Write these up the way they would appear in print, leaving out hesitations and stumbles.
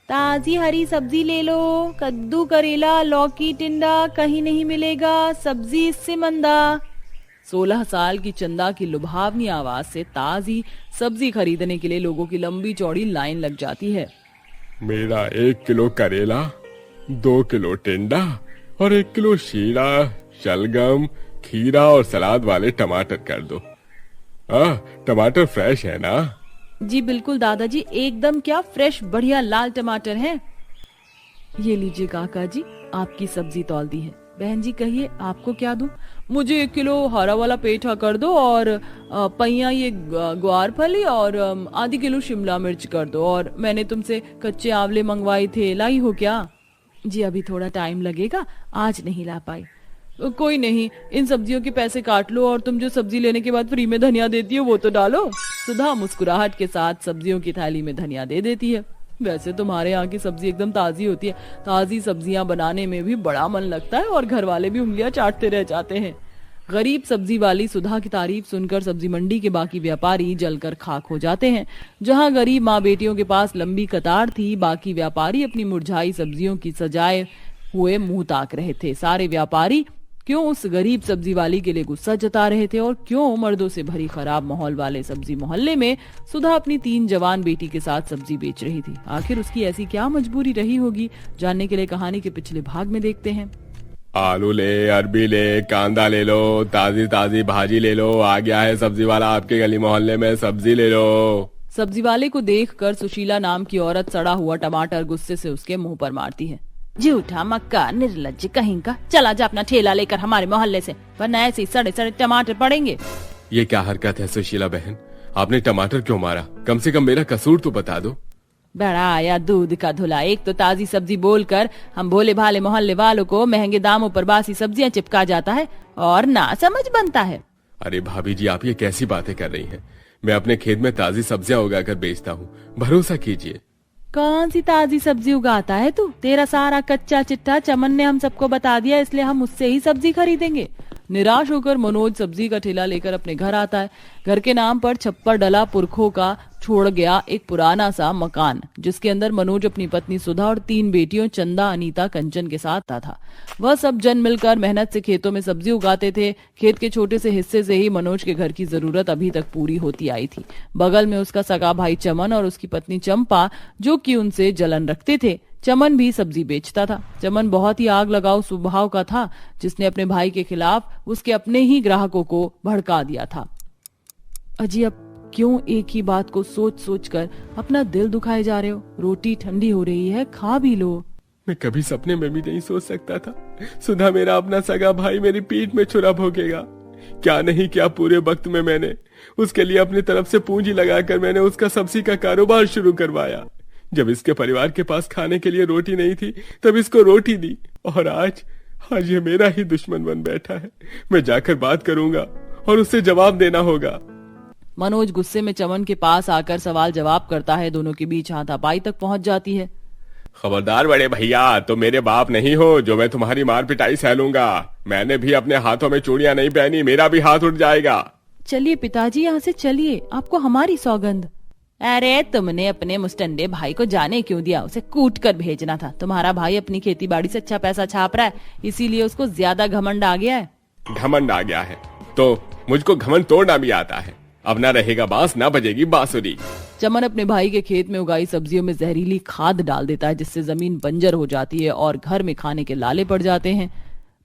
ताजी हरी सब्जी ले लो, कद्दू करेला लौकी टिंडा कहीं नहीं मिलेगा, सब्जी इससे मंदा। 16 साल की चंदा की लुभावनी आवाज से ताजी सब्जी खरीदने के लिए लोगों की लंबी चौड़ी लाइन लग जाती है। मेरा 1 किलो करेला, 2 किलो टिंडा और 1 किलो शीरा, शलगम, खीरा और सलाद वाले टमाटर कर दो। टमाटर फ्रेश है ना? जी बिल्कुल दादाजी, एकदम क्या फ्रेश बढ़िया लाल टमाटर हैं। ये लीजिए काका जी, आपकी सब्जी तौल दी है। बहन जी कहिए आपको क्या दूं? मुझे 1 किलो हरा वाला पेठा कर दो और पहिया ये ग्वार फली और आधी किलो शिमला मिर्च कर दो। और मैंने तुमसे कच्चे आंवले मंगवाए थे, लाई हो क्या? जी अभी थोड़ा टाइम लगेगा, आज नहीं ला पाई। कोई नहीं, इन सब्जियों के पैसे काट लो और तुम जो सब्जी लेने के बाद फ्री में धनिया देती हो वो तो डालो। सुधा मुस्कुराहट के साथ सब्जियों की थाली में धनिया दे देती है। वैसे तुम्हारे यहाँ की सब्जी एकदम ताजी होती है। ताजी सब्जियां बनाने में भी बड़ा मन लगता है और घर वाले भी उंगलियां चाटते रह जाते हैं। गरीब सब्जी वाली सुधा की तारीफ सुनकर सब्जी मंडी के बाकी व्यापारी जलकर खाक हो जाते हैं। जहां गरीब माँ बेटियों के पास लंबी कतार थी, बाकी व्यापारी अपनी मुरझाई सब्जियों की सजाए हुए मुंह ताक रहे थे। सारे व्यापारी क्यों उस गरीब सब्जी वाली के लिए गुस्सा जता रहे थे और क्यों मर्दों से भरी खराब माहौल वाले सब्जी मोहल्ले में सुधा अपनी 3 जवान बेटी के साथ सब्जी बेच रही थी। आखिर उसकी ऐसी क्या मजबूरी रही होगी, जानने के लिए कहानी के पिछले भाग में देखते हैं। आलू ले, अरबी ले, कांदा ले लो, ताजी ताजी भाजी ले लो, आ गया है सब्जी वाला आपके गली मोहल्ले में, सब्जी ले लो। सब्जी वाले को देखकर सुशीला नाम की औरत सड़ा हुआ टमाटर गुस्से से उसके मुंह पर मारती है। झूठा मक्का निर्लज्ज कहीं का, चला जा अपना ठेला लेकर हमारे मोहल्ले से, वरना ऐसे ही सड़े सड़े टमाटर पड़ेंगे। ये क्या हरकत है सुशीला बहन, आपने टमाटर क्यों मारा? कम से कम मेरा कसूर तो बता दो। बड़ा आया दूध का धुला, एक तो ताजी सब्जी बोलकर हम भोले भाले मोहल्ले वालों को महंगे दामों पर बासी सब्जियां चिपका जाता है और ना समझ बनता है। अरे भाभी जी, आप ये कैसी बातें कर रही हैं? मैं अपने खेत में ताजी सब्जियां उगाकर बेचता हूँ, भरोसा कीजिए। कौन सी ताजी सब्जी उगाता है तू? तेरा सारा कच्चा चिट्ठा चमन ने हम सबको बता दिया, इसलिए हम उससे ही सब्जी खरीदेंगे। निराश होकर मनोज सब्जी का ठेला लेकर अपने घर आता है। घर के नाम पर छप्पर डला पुरखों का छोड़ गया एक पुराना सा मकान, जिसके अंदर मनोज अपनी पत्नी सुधा और 3 बेटियों चंदा, अनीता, कंचन के साथ था। वह सब जन मिलकर मेहनत से खेतों में सब्जी उगाते थे। खेत के छोटे से हिस्से से ही मनोज के घर की जरूरत अभी तक पूरी होती आई थी। बगल में उसका सगा भाई चमन और उसकी पत्नी चंपा, जो कि उनसे जलन रखते थे। चमन भी सब्जी बेचता था। चमन बहुत ही आग लगाओ स्वभाव का था, जिसने अपने भाई के खिलाफ उसके अपने ही ग्राहकों को भड़का दिया था। अजी अब क्यों एक ही बात को सोच सोच कर अपना दिल दुखाए जा रहे हो? रोटी ठंडी हो रही है, खा भी लो। मैं कभी सपने में भी नहीं सोच सकता था सुधा मेरा अपना सगा भाई मेरी पीठ में छुरा भोगेगा। क्या नहीं क्या पूरे वक्त में मैंने उसके लिए अपनी तरफ से पूंजी लगाकर मैंने उसका सब्जी का कारोबार शुरू करवाया। जब इसके परिवार के पास खाने के लिए रोटी नहीं थी तब इसको रोटी दी, और आज ये मेरा ही दुश्मन बन बैठा है। मैं जाकर बात करूंगा और उससे जवाब देना होगा। मनोज गुस्से में चमन के पास आकर सवाल जवाब करता है। दोनों के बीच हाथापाई तक पहुंच जाती है। खबरदार बड़े भैया, तो मेरे बाप नहीं हो जो मैं तुम्हारी मार पिटाई सहलूंगा। मैंने भी अपने हाथों में चूड़ियां नहीं पहनी, मेरा भी हाथ उठ जाएगा। चलिए पिताजी, यहाँ से चलिए, आपको हमारी सौगंध। अरे तुमने अपने मुस्टंडे भाई को जाने क्यों दिया? उसे कूट कर भेजना था। तुम्हारा भाई अपनी खेती बाड़ी से अच्छा पैसा छाप रहा है, इसीलिए उसको ज्यादा घमंड आ गया है। घमंड आ गया है तो मुझको घमंड तोड़ना भी आता है। अब ना रहेगा बांस, ना बजेगी बांसुरी। चमन अपने भाई के खेत में उगाई सब्जियों में जहरीली खाद डाल देता है, जिससे जमीन बंजर हो जाती है और घर में खाने के लाले पड़ जाते हैं।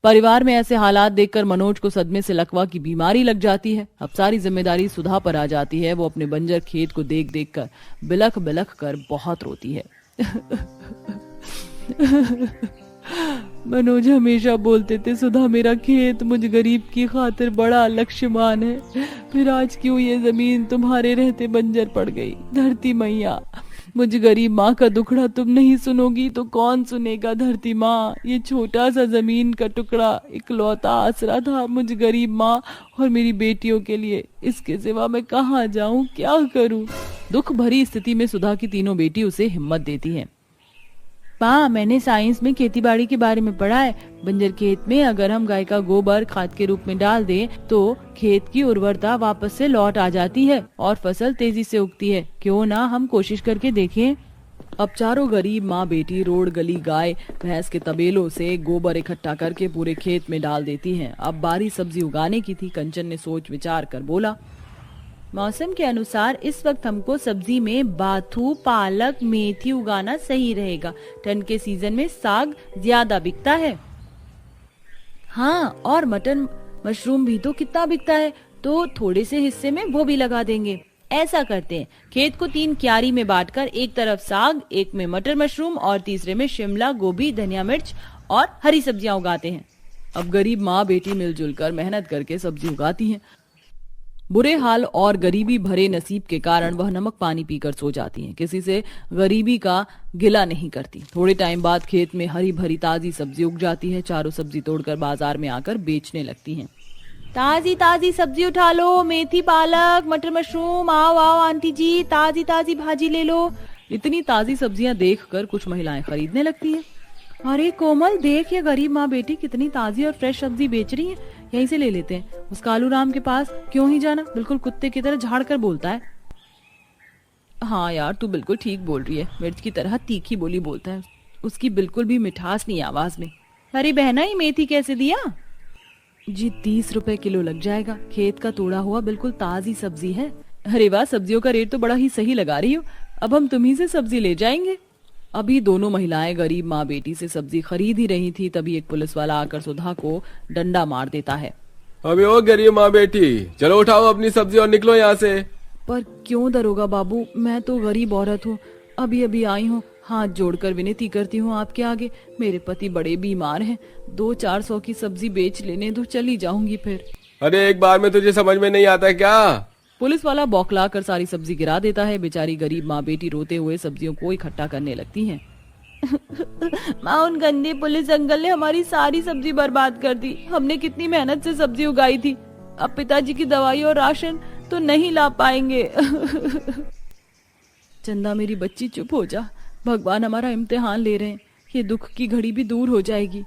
परिवार में ऐसे हालात देखकर मनोज को सदमे से लकवा की बीमारी लग जाती है। अब सारी जिम्मेदारी सुधा पर आ जाती है। वो अपने बंजर खेत को देख देख कर बिलख बिलख कर बहुत रोती है। मनोज हमेशा बोलते थे सुधा मेरा खेत मुझ गरीब की खातिर बड़ा लक्ष्यमान है, फिर आज क्यों ये जमीन तुम्हारे रहते बंजर पड़ गई? धरती मैया, मुझ गरीब माँ का दुखड़ा तुम नहीं सुनोगी तो कौन सुनेगा? धरती माँ, ये छोटा सा जमीन का टुकड़ा इकलौता आसरा था मुझ गरीब माँ और मेरी बेटियों के लिए। इसके सिवा मैं कहाँ जाऊँ, क्या करूँ? दुख भरी स्थिति में सुधा की तीनों बेटी उसे हिम्मत देती हैं। माँ, मैंने साइंस में खेतीबाड़ी के बारे में पढ़ा है। बंजर खेत में अगर हम गाय का गोबर खाद के रूप में डाल दें तो खेत की उर्वरता वापस से लौट आ जाती है और फसल तेजी से उगती है। क्यों ना हम कोशिश करके देखें? अब चारों गरीब माँ बेटी रोड गली गाय भैंस के तबेलों से गोबर इकट्ठा करके पूरे खेत में डाल देती हैं। अब बारी सब्जी उगाने की थी। कंचन ने सोच विचार कर बोला, मौसम के अनुसार इस वक्त हमको सब्जी में बाथू, पालक, मेथी उगाना सही रहेगा। ठंड के सीजन में साग ज्यादा बिकता है। हाँ, और मटन मशरूम भी तो कितना बिकता है, तो थोड़े से हिस्से में वो भी लगा देंगे। ऐसा करते हैं, खेत को 3 क्यारी में बांटकर एक तरफ साग, एक में मटर मशरूम और तीसरे में शिमला, गोभी, धनिया मिर्च और हरी सब्जियां उगाते हैं। अब गरीब माँ बेटी मिलजुल कर मेहनत करके सब्जी उगाती हैं। बुरे हाल और गरीबी भरे नसीब के कारण वह नमक पानी पीकर सो जाती हैं। किसी से गरीबी का गिला नहीं करती। थोड़े टाइम बाद खेत में हरी भरी ताजी सब्जी उग जाती है। चारों सब्जी तोड़कर बाजार में आकर बेचने लगती हैं। ताजी ताजी सब्जी उठा लो, मेथी, पालक, मटर मशरूम, आओ आओ आंटी जी, ताजी ताजी भाजी ले लो। इतनी ताजी सब्जियां देखकर कुछ महिलाएं खरीदने लगती हैं। अरे कोमल, देख ये गरीब माँ बेटी कितनी ताजी और फ्रेश सब्जी बेच रही है, यहीं से ले लेते हैं। उस कालू राम के पास क्यों ही जाना, बिल्कुल कुत्ते की तरह झाड़ कर बोलता है। हाँ यार, तू बिल्कुल ठीक बोल रही है, मिर्च की तरह तीखी बोली बोलता है। उसकी बिल्कुल भी मिठास नहीं आवाज में। अरे बहना, ये मेथी कैसे दिया? जी 30 रुपए किलो लग जाएगा। खेत का तोड़ा हुआ बिल्कुल ताजी सब्जी है। अरे वाह, सब्जियों का रेट तो बड़ा ही सही लगा रही हो। अब हम तुम्ही से सब्जी ले जाएंगे। अभी दोनों महिलाएं गरीब माँ बेटी से सब्जी खरीद ही रही थी, तभी एक पुलिस वाला आकर सुधा को डंडा मार देता है। अबे ओ गरीब माँ बेटी, चलो उठाओ अपनी सब्जी और निकलो यहाँ से। पर क्यों दरोगा बाबू, मैं तो गरीब औरत हूँ, अभी अभी आई हूँ। हाथ जोड़कर विनती करती हूँ आपके आगे, मेरे पति बड़े बीमार हैं। 200-400 की सब्जी बेच लेने दो, चली जाऊंगी फिर। अरे एक बार में तुझे समझ में नहीं आता क्या? पुलिस वाला बौखला कर सारी सब्जी गिरा देता है। बेचारी गरीब माँ बेटी रोते हुए सब्जियों को इकट्ठा करने लगती हैं। माँ, उन गंदे पुलिस अंकल ने हमारी सारी सब्जी बर्बाद कर दी। हमने कितनी मेहनत से सब्जी उगाई थी। अब पिताजी की दवाई और राशन तो नहीं ला पाएंगे। चंदा मेरी बच्ची, चुप हो जा। भगवान हमारा इम्तिहान ले रहे हैं, ये दुख की घड़ी भी दूर हो जाएगी।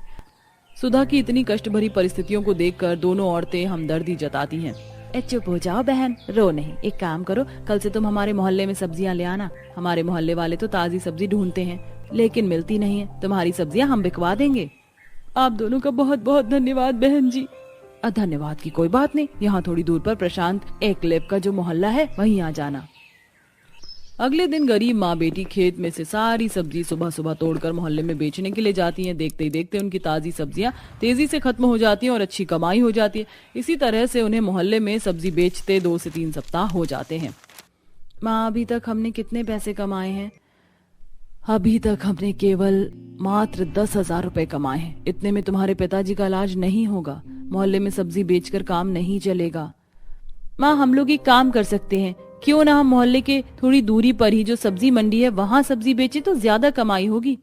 सुधा की इतनी कष्ट भरी परिस्थितियों को देखकर दोनों औरतें हमदर्दी जताती हैं। चुप हो जाओ बहन, रो नहीं। एक काम करो, कल से तुम हमारे मोहल्ले में सब्जियां ले आना। हमारे मोहल्ले वाले तो ताजी सब्जी ढूंढते हैं, लेकिन मिलती नहीं है। तुम्हारी सब्जियां हम बिकवा देंगे। आप दोनों का बहुत बहुत धन्यवाद बहन जी। धन्यवाद की कोई बात नहीं। यहाँ थोड़ी दूर पर प्रशांत एकलेब का जो मोहल्ला है, वहीं आ जाना। अगले दिन गरीब माँ बेटी खेत में से सारी सब्जी सुबह सुबह तोड़कर मोहल्ले में बेचने के लिए जाती हैं। देखते ही देखते उनकी ताजी सब्जियां तेजी से खत्म हो जाती हैं और अच्छी कमाई हो जाती है। इसी तरह से उन्हें मोहल्ले में सब्जी बेचते 2 से 3 सप्ताह हो जाते हैं। माँ, अभी तक हमने कितने पैसे कमाए हैं? अभी तक हमने केवल मात्र 10,000 रुपए कमाए हैं। इतने में तुम्हारे पिताजी का इलाज नहीं होगा। मोहल्ले में सब्जी बेचकर काम नहीं चलेगा। माँ, हम लोग एक काम कर सकते हैं, क्यों ना हम मोहल्ले के थोड़ी दूरी पर ही जो सब्जी मंडी है वहां सब्जी बेचे तो ज्यादा कमाई होगी।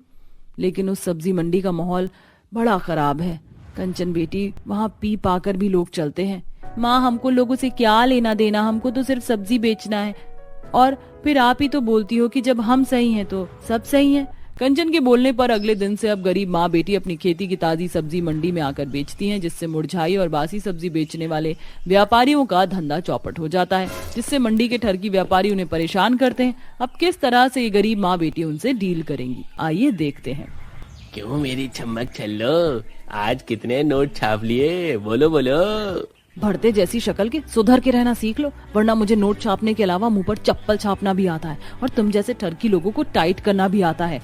लेकिन उस सब्जी मंडी का माहौल बड़ा खराब है कंचन बेटी, वहां पी पाकर भी लोग चलते हैं। माँ, हमको लोगों से क्या लेना देना, हमको तो सिर्फ सब्जी बेचना है। और फिर आप ही तो बोलती हो कि जब हम सही हैं तो सब सही हैं। कंचन के बोलने पर अगले दिन से अब गरीब माँ बेटी अपनी खेती की ताजी सब्जी मंडी में आकर बेचती हैं, जिससे मुरझाई और बासी सब्जी बेचने वाले व्यापारियों का धंधा चौपट हो जाता है, जिससे मंडी के ठरकी व्यापारी उन्हें परेशान करते हैं। अब किस तरह से ये गरीब माँ बेटी उनसे डील करेंगी, आइए देखते हैं। क्यों मेरी चमक छल्लो, आज कितने नोट छाप लिए, बोलो बोलो। भड़ते जैसी शक्ल के सुधर के रहना सीख लो, वरना मुझे नोट छापने के अलावा मुंह पर चप्पल छापना भी आता है और तुम जैसे ठरकी लोगों को टाइट करना भी आता है।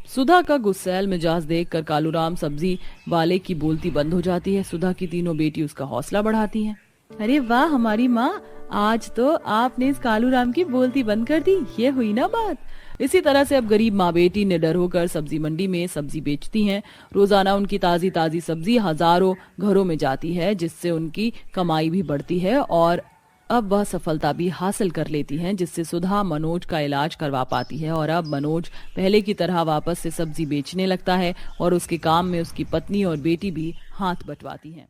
सुधा का गुस्सैल मिजाज देखकर कालूराम सब्जी वाले की बोलती बंद हो जाती है। सुधा की तीनों बेटी उसका हौसला बढ़ाती हैं। अरे वाह हमारी माँ, आज तो आपने इस कालूराम की बोलती बंद कर दी, ये हुई ना बात। इसी तरह से अब गरीब माँ बेटी निडर होकर सब्जी मंडी में सब्जी बेचती हैं। रोजाना उनकी ताजी ताजी सब्जी हजारों घरों में जाती है, जिससे उनकी कमाई भी बढ़ती है और अब वह सफलता भी हासिल कर लेती हैं, जिससे सुधा मनोज का इलाज करवा पाती है। और अब मनोज पहले की तरह वापस से सब्जी बेचने लगता है और उसके काम में उसकी पत्नी और बेटी भी हाथ बंटवाती हैं।